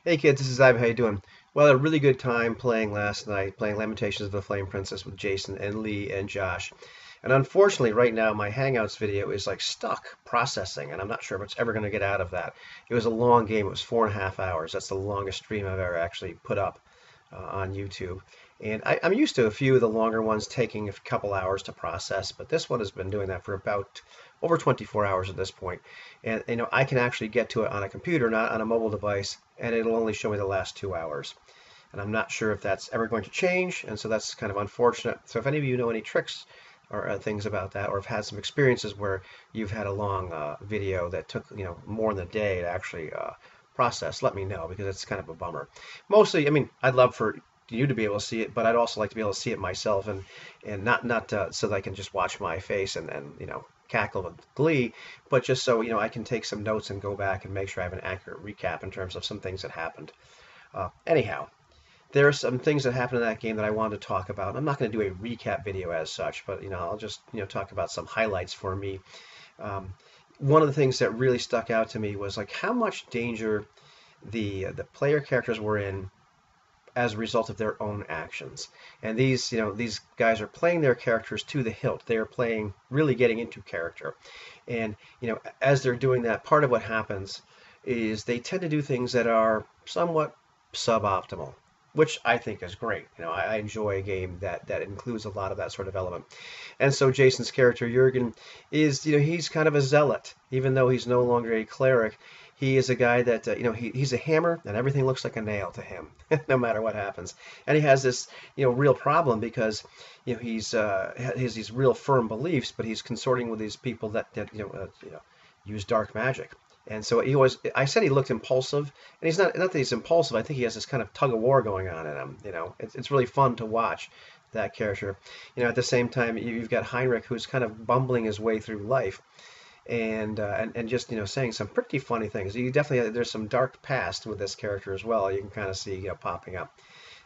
Hey kids, this is Ivan. How you doing? Well, I had a really good time playing last night, playing Lamentations of the Flame Princess with Jason and Lee and Josh. And unfortunately, right now my Hangouts video is like stuck processing, and I'm not sure if it's ever going to get out of that. It was a long game. It was 4.5 hours. That's the longest stream I've ever actually put up on YouTube. And I'm used to a few of the longer ones taking a couple hours to process, but this one has been doing that for about over 24 hours at this point. And I can actually get to it on a computer, not on a mobile device, and it'll only show me the last 2 hours. And I'm not sure if that's ever going to change, and so that's kind of unfortunate. So if any of you know any tricks or things about that, or have had some experiences where you've had a long video that took more than a day to actually process, let me know because it's kind of a bummer. Mostly, I mean, I'd love for you to be able to see it, but I'd also like to be able to see it myself and not so that I can just watch my face and cackle with glee, but just so I can take some notes and go back and make sure I have an accurate recap in terms of some things that happened. Anyhow, there are some things that happened in that game that I wanted to talk about. I'm not going to do a recap video as such, but I'll just talk about some highlights for me. Um, One of the things that really stuck out to me was like how much danger the player characters were in as a result of their own actions. And these guys are playing their characters to the hilt. They are playing, really getting into character. And as they're doing that, part of what happens is they tend to do things that are somewhat suboptimal, which I think is great. I enjoy a game that includes a lot of that sort of element. And so Jason's character Jurgen is, he's kind of a zealot, even though he's no longer a cleric. He is a guy that, he's a hammer and everything looks like a nail to him, no matter what happens. And he has this, real problem because, he has these real firm beliefs, but he's consorting with these people that use dark magic. And so I said he looked impulsive, and he's not that he's impulsive. I think he has this kind of tug of war going on in him. It's really fun to watch that character. At the same time, you've got Heinrich, who's kind of bumbling his way through life, and just saying some pretty funny things. You definitely there's some dark past with this character as well. You can kind of see popping up.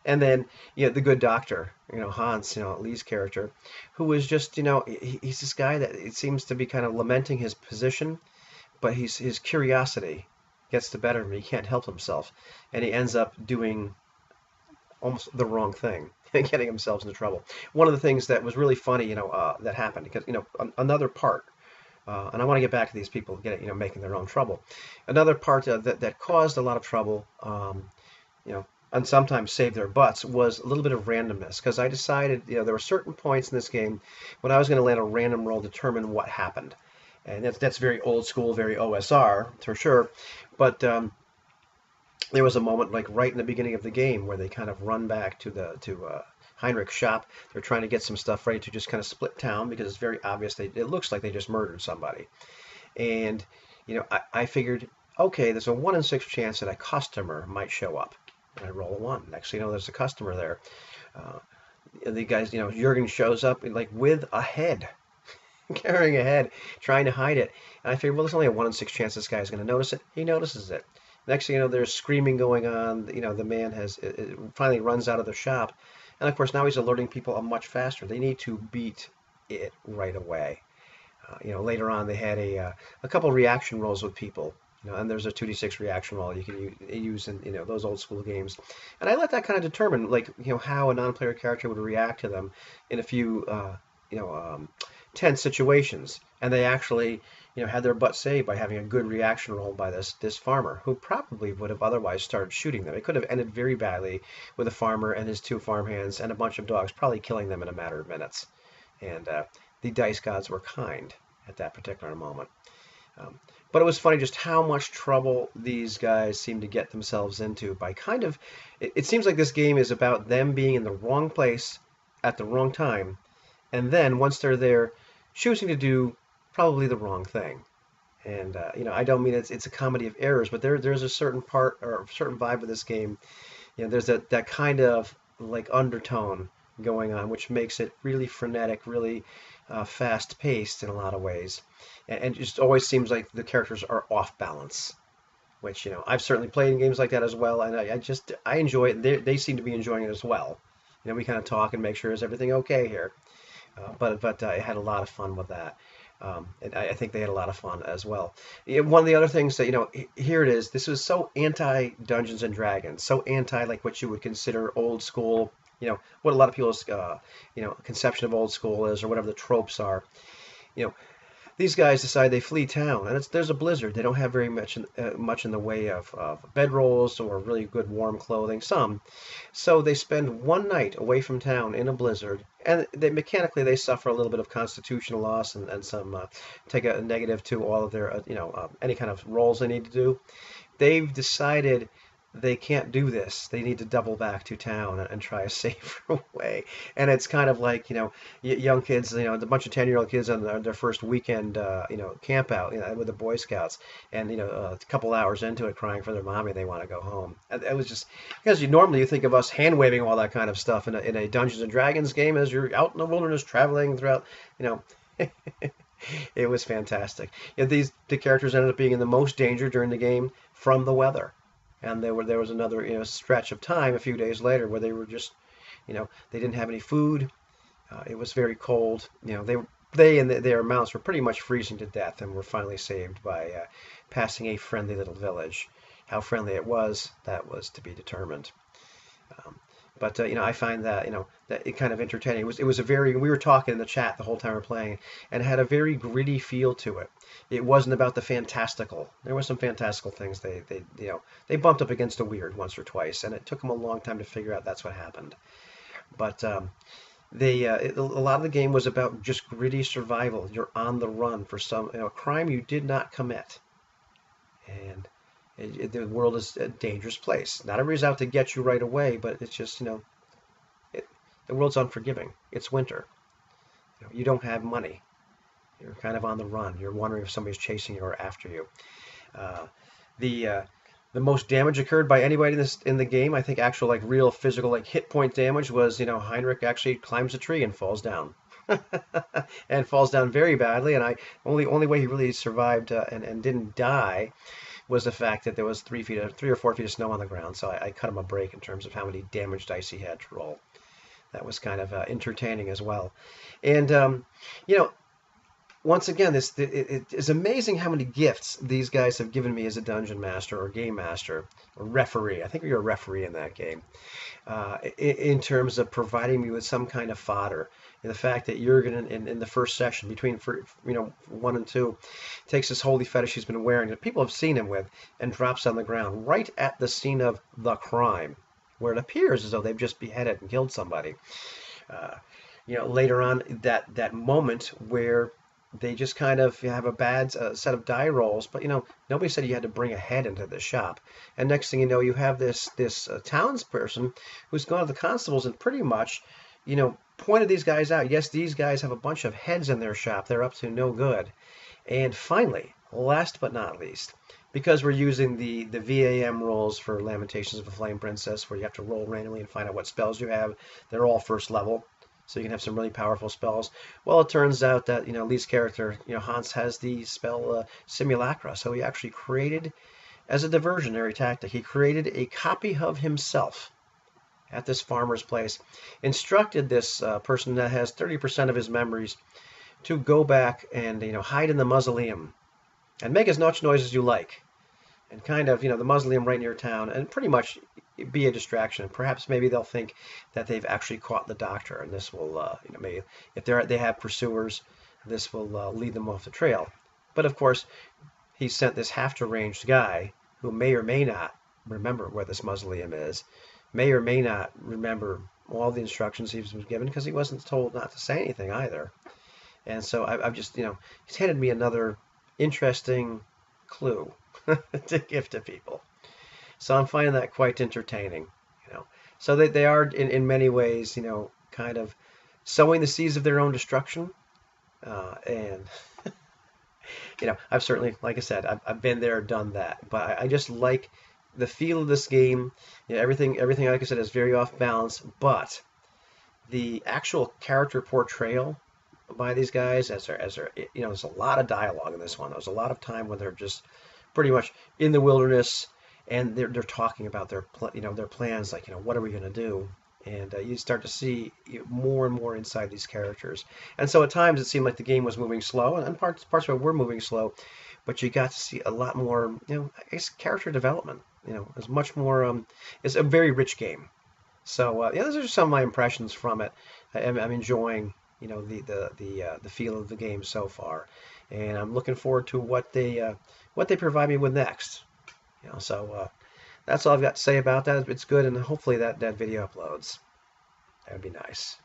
And then the good doctor, Hans, Lee's character, who is just he's this guy that it seems to be kind of lamenting his position, but his curiosity gets the better of him. He can't help himself, and he ends up doing almost the wrong thing and getting himself into trouble. One of the things that was really funny, that happened because another part, and I want to get back to these people making their own trouble. Another part that caused a lot of trouble, and sometimes saved their butts was a little bit of randomness because I decided there were certain points in this game when I was going to land a random roll, determine what happened. And that's very old school, very OSR for sure. But there was a moment like right in the beginning of the game where they kind of run back to Heinrich's shop. They're trying to get some stuff ready to just kind of split town because it's very obvious it looks like they just murdered somebody. And I figured, okay, there's a 1 in 6 chance that a customer might show up. And I roll a 1. Next thing you know, there's a customer there. The guys, Jurgen shows up like with a head, carrying a head, trying to hide it. And I figured, well, there's only a 1 in 6 chance this guy's going to notice it. He notices it. Next thing you know, there's screaming going on. The man it finally runs out of the shop. And of course, now he's alerting people much faster. They need to beat it right away. Later on, they had a couple reaction rolls with people. And there's a 2d6 reaction roll you can use in those old school games, and I let that kind of determine how a non-player character would react to them in a few tense situations, and they actually had their butt saved by having a good reaction roll by this farmer who probably would have otherwise started shooting them. It could have ended very badly with a farmer and his 2 farmhands and a bunch of dogs, probably killing them in a matter of minutes. And the dice gods were kind at that particular moment. But it was funny just how much trouble these guys seem to get themselves into by kind of. It seems like this game is about them being in the wrong place at the wrong time, and then once they're there, choosing to do probably the wrong thing. And I don't mean it's a comedy of errors, but there's a certain part or a certain vibe of this game. There's that kind of like undertone going on, which makes it really frenetic, really fast paced in a lot of ways, and it just always seems like the characters are off balance. Which I've certainly played in games like that as well, and I enjoy it. They seem to be enjoying it as well. We kind of talk and make sure is everything okay here. But I had a lot of fun with that. And I think they had a lot of fun as well. One of the other things that, here it is. This was so anti Dungeons and Dragons, so anti like what you would consider old school, what a lot of people's, conception of old school is, or whatever the tropes are. You know, these guys decide they flee town, and there's a blizzard. They don't have very much in the way of bedrolls or really good warm clothing. Some, so they spend one night away from town in a blizzard, and mechanically they suffer a little bit of constitutional loss and some take a negative to all of their any kind of rolls they need to do. They've decided they can't do this. They need to double back to town and try a safer way. And it's kind of like, young kids, a bunch of 10-year-old kids on their first weekend, camp out, with the Boy Scouts, and, a couple hours into it crying for their mommy, they want to go home. And it was just, because normally you think of us hand waving all that kind of stuff in a Dungeons and Dragons game as you're out in the wilderness traveling throughout, it was fantastic. The characters ended up being in the most danger during the game from the weather. And there was another stretch of time a few days later where they were just they didn't have any food. It was very cold. They and their mounts were pretty much freezing to death, and were finally saved by passing a friendly little village. How friendly it was, that was to be determined. Um, but I find that that it kind of entertaining. It was a very, we were talking in the chat the whole time we were playing, and it had a very gritty feel to it. It wasn't about the fantastical. There were some fantastical things they bumped up against the weird once or twice, and it took them a long time to figure out that's what happened. But a lot of the game was about just gritty survival. You're on the run for some crime you did not commit, and the world is a dangerous place. Not everybody's out to get you right away, but it's just the world's unforgiving. It's winter. You don't have money. You're kind of on the run. You're wondering if somebody's chasing you or after you. Uh, the the most damage occurred by anybody in the game, I think, actual like real physical like hit point damage was Heinrich actually climbs a tree and falls down, and falls down very badly. And only way he really survived and didn't die was the fact that there was 3 or 4 feet of snow on the ground. So I cut him a break in terms of how many damage dice he had to roll. That was kind of entertaining as well. And once again, it is amazing how many gifts these guys have given me as a dungeon master or game master or referee. I think you're a referee in that game, in terms of providing me with some kind of fodder. And the fact that Jurgen in the first session between 1 and 2 takes this holy fetish he's been wearing that people have seen him with and drops on the ground right at the scene of the crime, where it appears as though they've just beheaded and killed somebody. Later on, that moment where they just kind of have a bad set of die rolls, but nobody said you had to bring a head into the shop. And next thing you know, you have this townsperson who's gone to the constables and pretty much pointed these guys out. Yes, these guys have a bunch of heads in their shop. They're up to no good. And finally, last but not least, because we're using the VAM rolls for Lamentations of a Flame Princess, where you have to roll randomly and find out what spells you have, they're all first level. So you can have some really powerful spells. Well, it turns out that Lee's character, Hans, has the spell Simulacra. So he actually created, as a diversionary tactic, he created a copy of himself at this farmer's place. Instructed this person that has 30% of his memories to go back and hide in the mausoleum and make as much noise as you like. And kind of, the mausoleum right near town, and pretty much be a distraction. Perhaps maybe they'll think that they've actually caught the doctor, and this will, maybe if they have pursuers, this will lead them off the trail. But of course, he sent this half-deranged guy who may or may not remember where this mausoleum is, may or may not remember all the instructions he was given, because he wasn't told not to say anything either. And so I've just, he's handed me another interesting clue to give to people. So I'm finding that quite entertaining, So they are in many ways, kind of sowing the seeds of their own destruction. And I've certainly, like I said, I've been there, done that. But I just like the feel of this game. Everything, like I said, is very off balance. But the actual character portrayal by these guys, there's a lot of dialogue in this one. There's a lot of time when they're just pretty much in the wilderness, and they're talking about their plans, like what are we going to do? and you start to see more and more inside these characters. And so at times it seemed like the game was moving slow, and parts of it were moving slow, but you got to see a lot more, I guess, character development. It's much more. It's a very rich game. So yeah, those are some of my impressions from it. I'm enjoying, the feel of the game so far, and I'm looking forward to what they provide me with next. So that's all I've got to say about that. It's good, and hopefully that video uploads. That would be nice.